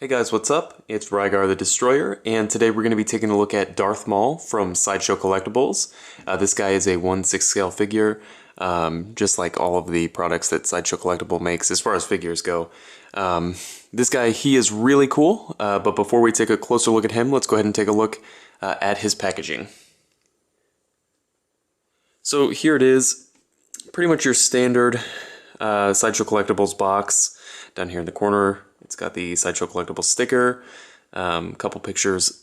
Hey guys, what's up? It's Rygar the Destroyer, and today we're going to be taking a look at Darth Maul from Sideshow Collectibles. This guy is a 1/6 scale figure, just like all of the products that Sideshow Collectible makes as far as figures go. This guy, he is really cool, but before we take a closer look at him, let's go ahead and take a look at his packaging. So here it is, pretty much your standard Sideshow Collectibles box. Down here in the corner, it's got the Sideshow Collectibles sticker, a couple pictures.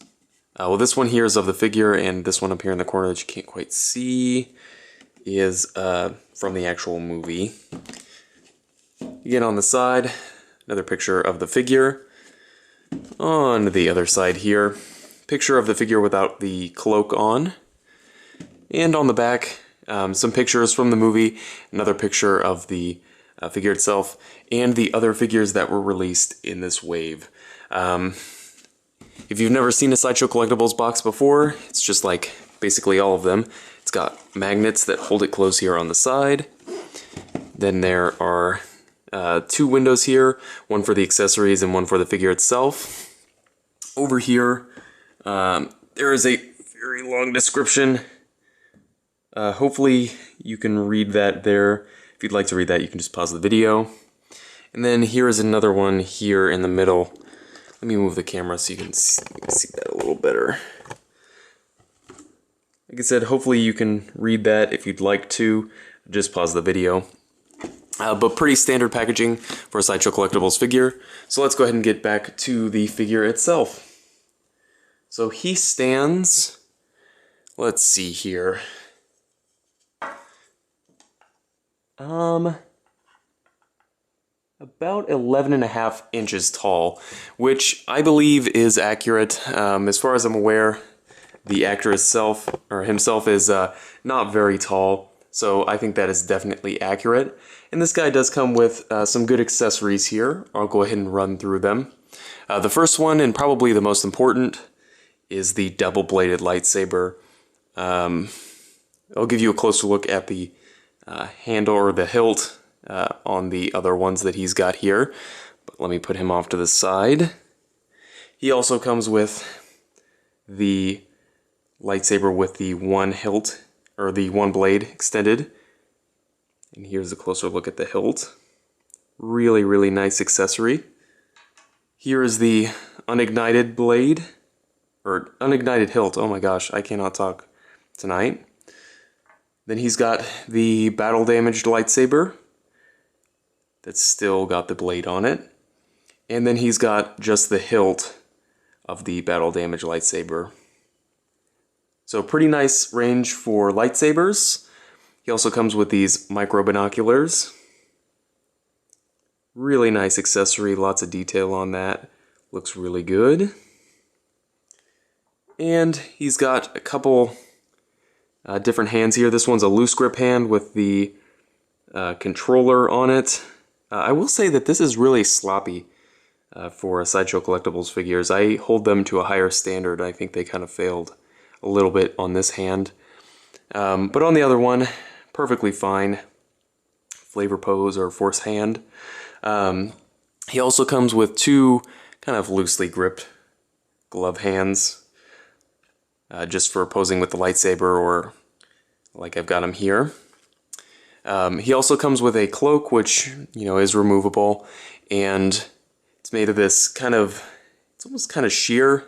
Well, this one here is of the figure, and this one up here in the corner that you can't quite see is from the actual movie. Again, on the side, another picture of the figure. On the other side here, picture of the figure without the cloak on. And on the back, some pictures from the movie, another picture of the figure itself, and the other figures that were released in this wave. If you've never seen a Sideshow Collectibles box before, it's just like basically all of them. It's got magnets that hold it closed here on the side. Then there are two windows here, one for the accessories and one for the figure itself. Over here, there is a very long description. Hopefully you can read that there. If you'd like to read that, you can just pause the video. And then here is another one here in the middle. Let me move the camera so you can see that a little better. Like I said, hopefully you can read that. If you'd like to, just pause the video. But pretty standard packaging for a Sideshow Collectibles figure. So let's go ahead and get back to the figure itself. So he stands, let's see here. About 11.5 inches tall, which I believe is accurate. As far as I'm aware, the actor himself is not very tall, so I think that is definitely accurate. And this guy does come with some good accessories here. I'll go ahead and run through them. The first one, and probably the most important, is the double-bladed lightsaber. I'll give you a closer look at the handle or the hilt on the other ones that he's got here, but let me put him off to the side. He also comes with the lightsaber with the one hilt, or the one blade extended. And here's a closer look at the hilt. Really, really nice accessory. Here is the unignited blade, or unignited hilt. Oh my gosh, I cannot talk tonight. Then he's got the battle-damaged lightsaber that's still got the blade on it. And then he's got just the hilt of the battle-damaged lightsaber. So pretty nice range for lightsabers. He also comes with these micro binoculars. Really nice accessory, lots of detail on that. Looks really good. And he's got a couple different hands here. This one's a loose grip hand with the controller on it. I will say that this is really sloppy for Sideshow Collectibles figures. I hold them to a higher standard. I think they kind of failed a little bit on this hand. But on the other one, perfectly fine. Flavor pose or force hand. He also comes with two kind of loosely gripped glove hands. Just for posing with the lightsaber, or like I've got him here. He also comes with a cloak, which, you know, is removable, and it's made of this kind of, it's almost kind of sheer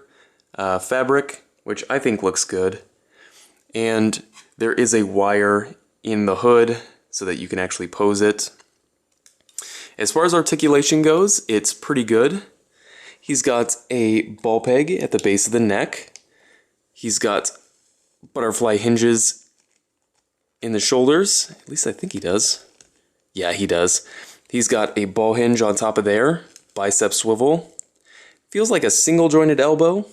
fabric, which I think looks good. And there is a wire in the hood so that you can actually pose it. As far as articulation goes, it's pretty good. He's got a ball peg at the base of the neck. He's got butterfly hinges in the shoulders. At least I think he does. Yeah, he does. He's got a ball hinge on top of there. Bicep swivel. Feels like a single jointed elbow.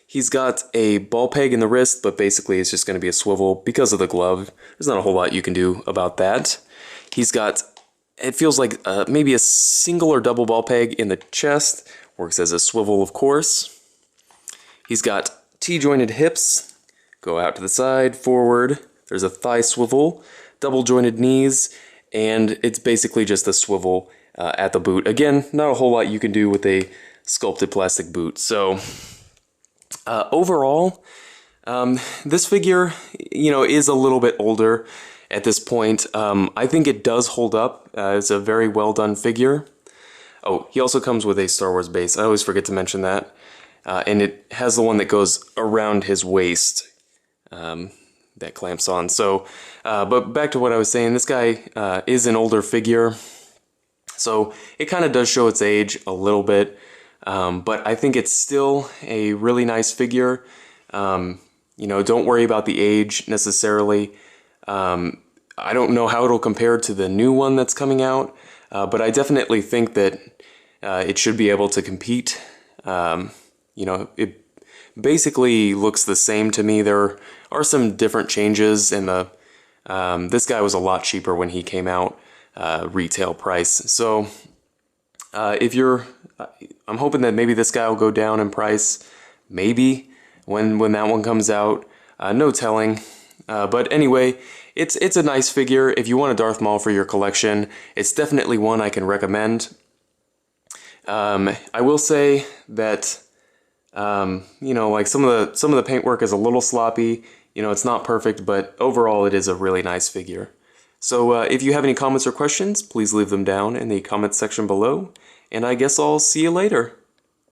He's got a ball peg in the wrist, but basically it's just going to be a swivel because of the glove. There's not a whole lot you can do about that. He's got, it feels like maybe a single or double ball peg in the chest. Works as a swivel, of course. He's got T-jointed hips, go out to the side, forward. There's a thigh swivel, double jointed knees, and it's basically just a swivel at the boot. Again, not a whole lot you can do with a sculpted plastic boot. So overall, this figure, you know, is a little bit older at this point. I think it does hold up. It's a very well done figure. Oh, he also comes with a Star Wars base. I always forget to mention that. And it has the one that goes around his waist that clamps on. So, but back to what I was saying, this guy is an older figure. So it kind of does show its age a little bit. But I think it's still a really nice figure. You know, don't worry about the age necessarily. I don't know how it'll compare to the new one that's coming out, but I definitely think that it should be able to compete. You know, it basically looks the same to me. There are some different changes, and this guy was a lot cheaper when he came out, retail price. So if you're, I'm hoping that maybe this guy will go down in price, maybe when that one comes out. No telling. But anyway, it's a nice figure. If you want a Darth Maul for your collection, it's definitely one I can recommend. I will say that you know, like some of the paintwork is a little sloppy. You know, it's not perfect, but overall it is a really nice figure. So if you have any comments or questions, please leave them down in the comments section below, and I guess I'll see you later.